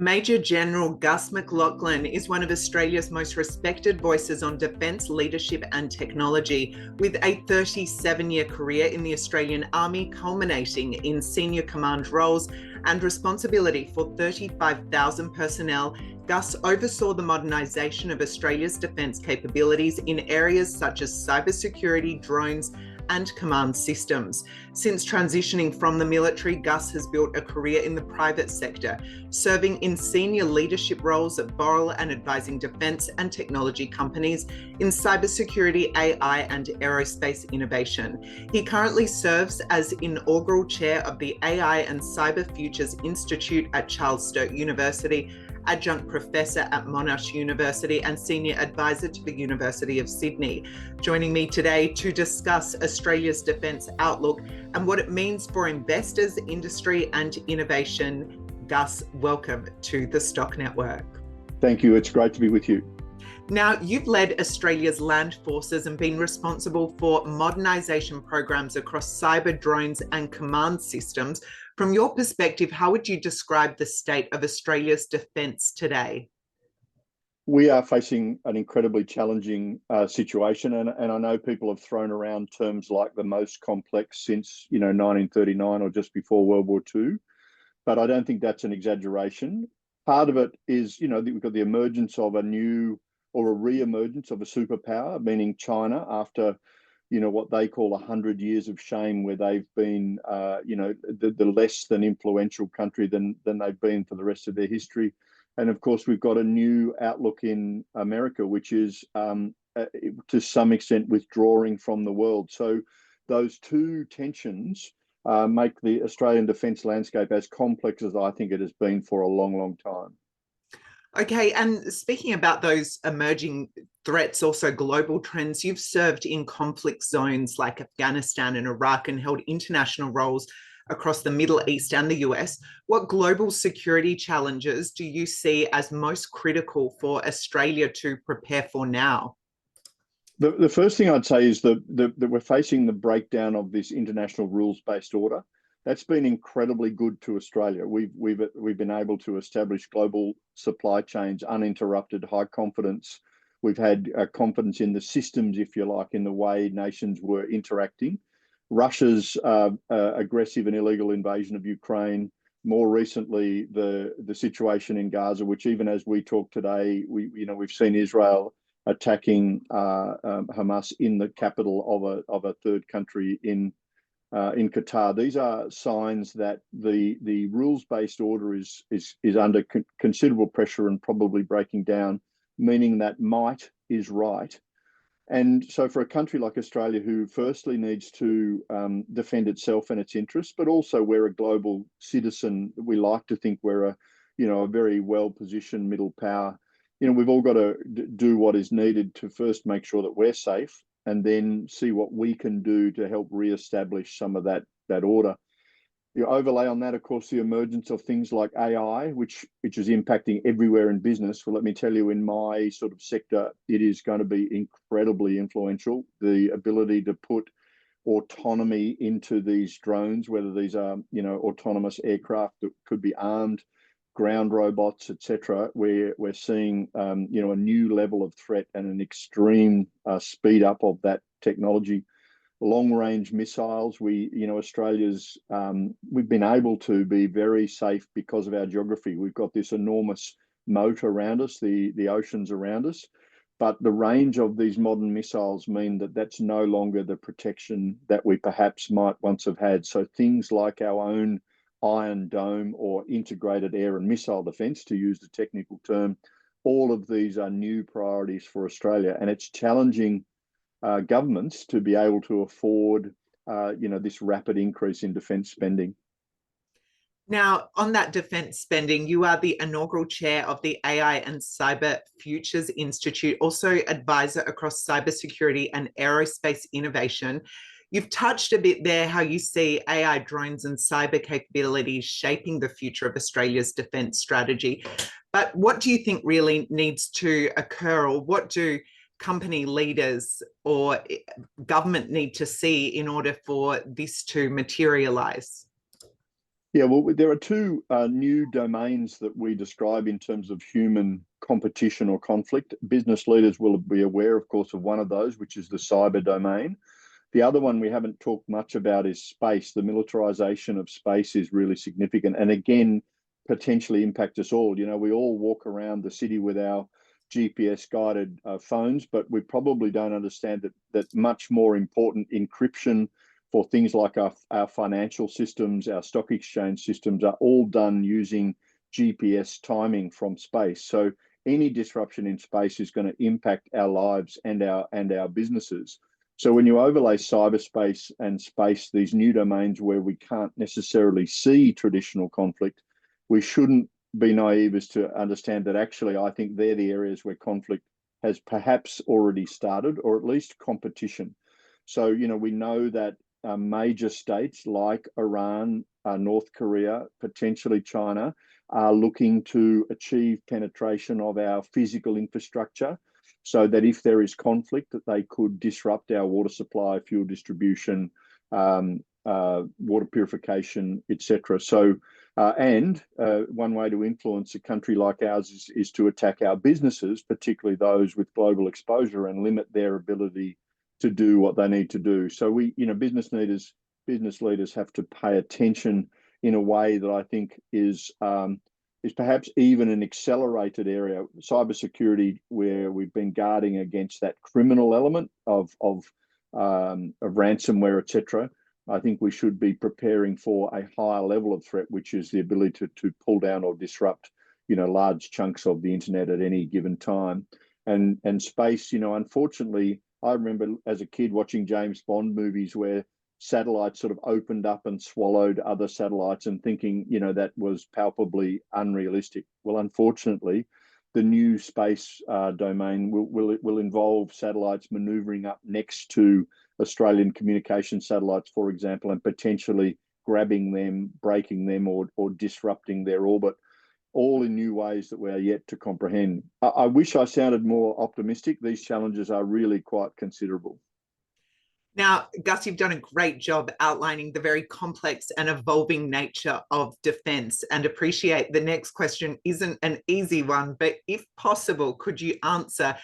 Major General Gus McLachlan is one of Australia's most respected voices on defence leadership and technology, with a 37-year career in the Australian Army, culminating in senior command roles and responsibility for 35,000 personnel. Gus oversaw the modernisation of Australia's defence capabilities in areas such as cybersecurity, drones, and command systems. Since transitioning from the military, Gus has built a career in the private sector, serving in senior leadership roles at Boral and advising defence and technology companies in cybersecurity, AI, and aerospace innovation. He currently serves as inaugural chair of the AI and Cyber Futures Institute at Charles Sturt University, Adjunct Professor at Monash University, and Senior Advisor to the University of Sydney. Joining me today to discuss Australia's defence outlook and what it means for investors, industry, and innovation. Gus, welcome to the Stock Network. Thank you. It's great to be with you. Now, you've led Australia's land forces and been responsible for modernisation programs across cyber, drones, and command systems. From your perspective, how would you describe the state of Australia's defence today? We are facing an incredibly challenging situation, and I know people have thrown around terms like the most complex since 1939 or just before World War II, but I don't think that's an exaggeration. Part of it is, we've got the emergence of a new or a re-emergence of a superpower, meaning China, after what they call 100 years of shame, where they've been, the less than influential country than they've been for the rest of their history. And of course, we've got a new outlook in America, which is to some extent withdrawing from the world. So those two tensions make the Australian defence landscape as complex as I think it has been for a long, long time. Okay, and speaking about those emerging threats, also global trends, you've served in conflict zones like Afghanistan and Iraq and held international roles across the Middle East and the US. What global security challenges do you see as most critical for Australia to prepare for now? The first thing I'd say is that we're facing the breakdown of this international rules-based order. That's been incredibly good to Australia. We've been able to establish global supply chains, uninterrupted, high confidence. We've had confidence in the systems, if you like, in the way nations were interacting. Russia's aggressive and illegal invasion of Ukraine, more recently the situation in Gaza, which even as we talk today, we've seen Israel attacking Hamas in the capital of a third country in Qatar. These are signs that the rules-based order is under considerable pressure and probably breaking down, meaning that might is right. And so for a country like Australia, who firstly needs to defend itself and its interests, but also we're a global citizen, we like to think we're a very well-positioned middle power. We've all got to do what is needed to first make sure that we're safe, and then see what we can do to help re-establish some of that order. You overlay on that, of course, the emergence of things like AI, which is impacting everywhere in business. Well, let me tell you, in my sort of sector, it is going to be incredibly influential. The ability to put autonomy into these drones, whether these are autonomous aircraft that could be armed, ground robots, etc. We're seeing a new level of threat and an extreme speed up of that technology. Long range missiles, Australia's we've been able to be very safe because of our geography. We've got this enormous moat around us, the oceans around us, but the range of these modern missiles mean that that's no longer the protection that we perhaps might once have had. So things like our own Iron Dome or integrated air and missile defence, to use the technical term, all of these are new priorities for Australia, and it's challenging governments to be able to afford this rapid increase in defence spending. Now, on that defence spending, you are the inaugural chair of the AI and Cyber Futures Institute, also advisor across cybersecurity and aerospace innovation. You've touched a bit there how you see AI, drones, and cyber capabilities shaping the future of Australia's defence strategy. But what do you think really needs to occur, or what do company leaders or government need to see in order for this to materialise? Yeah, well, there are two new domains that we describe in terms of human competition or conflict. Business leaders will be aware, of course, of one of those, which is the cyber domain. The other one we haven't talked much about is space. The militarization of space is really significant, and again, potentially impact us all. You know, we all walk around the city with our GPS guided phones, but we probably don't understand that much more important encryption for things like our financial systems, our stock exchange systems are all done using GPS timing from space. So any disruption in space is going to impact our lives and our businesses. So when you overlay cyberspace and space, these new domains where we can't necessarily see traditional conflict, we shouldn't be naive as to understand that actually I think they're the areas where conflict has perhaps already started, or at least competition. So, you know, we know that major states like Iran, North Korea, potentially China, are looking to achieve penetration of our physical infrastructure so that if there is conflict, that they could disrupt our water supply, fuel distribution, water purification, etc. So, one way to influence a country like ours is to attack our businesses, particularly those with global exposure, and limit their ability to do what they need to do. So business leaders have to pay attention in a way that I think is perhaps even an accelerated area. Cybersecurity, where we've been guarding against that criminal element of ransomware, etc. I think we should be preparing for a higher level of threat, which is the ability to pull down or disrupt, large chunks of the internet at any given time. And space, unfortunately, I remember as a kid watching James Bond movies where satellites sort of opened up and swallowed other satellites and thinking, that was palpably unrealistic. Well, unfortunately, the new space domain will involve satellites maneuvering up next to Australian communication satellites, for example, and potentially grabbing them, breaking them, or disrupting their orbit, all in new ways that we are yet to comprehend. I wish I sounded more optimistic. These challenges are really quite considerable. Now, Gus, you've done a great job outlining the very complex and evolving nature of defence, and appreciate the next question isn't an easy one, but if possible, could you answer,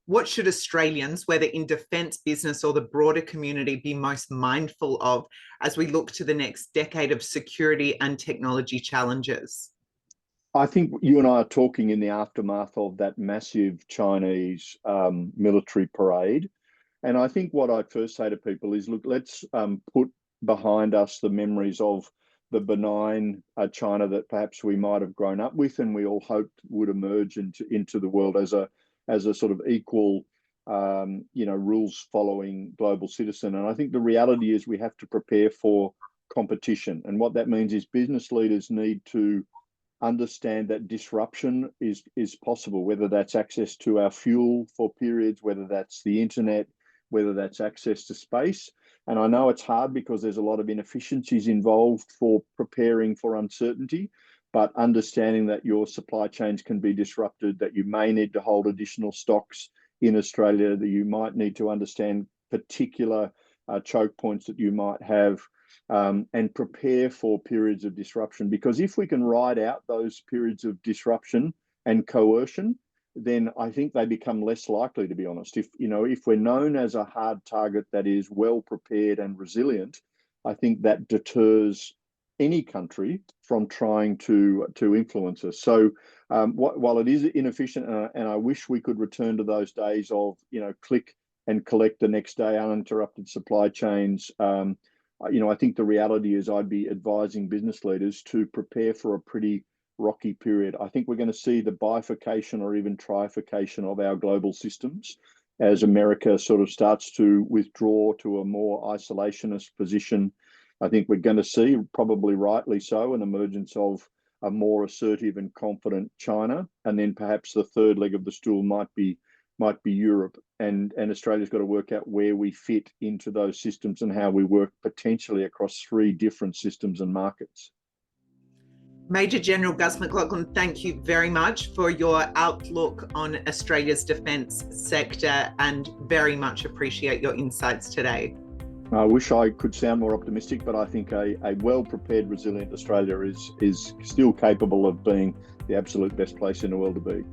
what should Australians, whether in defence, business or the broader community, be most mindful of as we look to the next decade of security and technology challenges? I think you and I are talking in the aftermath of that massive Chinese military parade. And I think what I'd first say to people is, look, let's put behind us the memories of the benign China that perhaps we might have grown up with and we all hoped would emerge into the world as a sort of equal, rules following global citizen. And I think the reality is we have to prepare for competition. And what that means is business leaders need to understand that disruption is possible, whether that's access to our fuel for periods, whether that's the internet, whether that's access to space. And I know it's hard because there's a lot of inefficiencies involved for preparing for uncertainty, but understanding that your supply chains can be disrupted, that you may need to hold additional stocks in Australia, that you might need to understand particular choke points that you might have, and prepare for periods of disruption. Because if we can ride out those periods of disruption and coercion, then I think they become less likely, to be honest. If we're known as a hard target that is well prepared and resilient, I think that deters any country from trying to influence us. So while it is inefficient, and I wish we could return to those days of click and collect the next day, uninterrupted supply chains, I think the reality is I'd be advising business leaders to prepare for a pretty rocky period. I think we're going to see the bifurcation or even trifurcation of our global systems as America sort of starts to withdraw to a more isolationist position. I think we're going to see, probably rightly so, an emergence of a more assertive and confident China. And then perhaps the third leg of the stool might be Europe. And Australia's got to work out where we fit into those systems and how we work potentially across 3 different systems and markets. Major General Gus McLachlan, thank you very much for your outlook on Australia's defence sector, and very much appreciate your insights today. I wish I could sound more optimistic, but I think a well-prepared, resilient Australia is still capable of being the absolute best place in the world to be.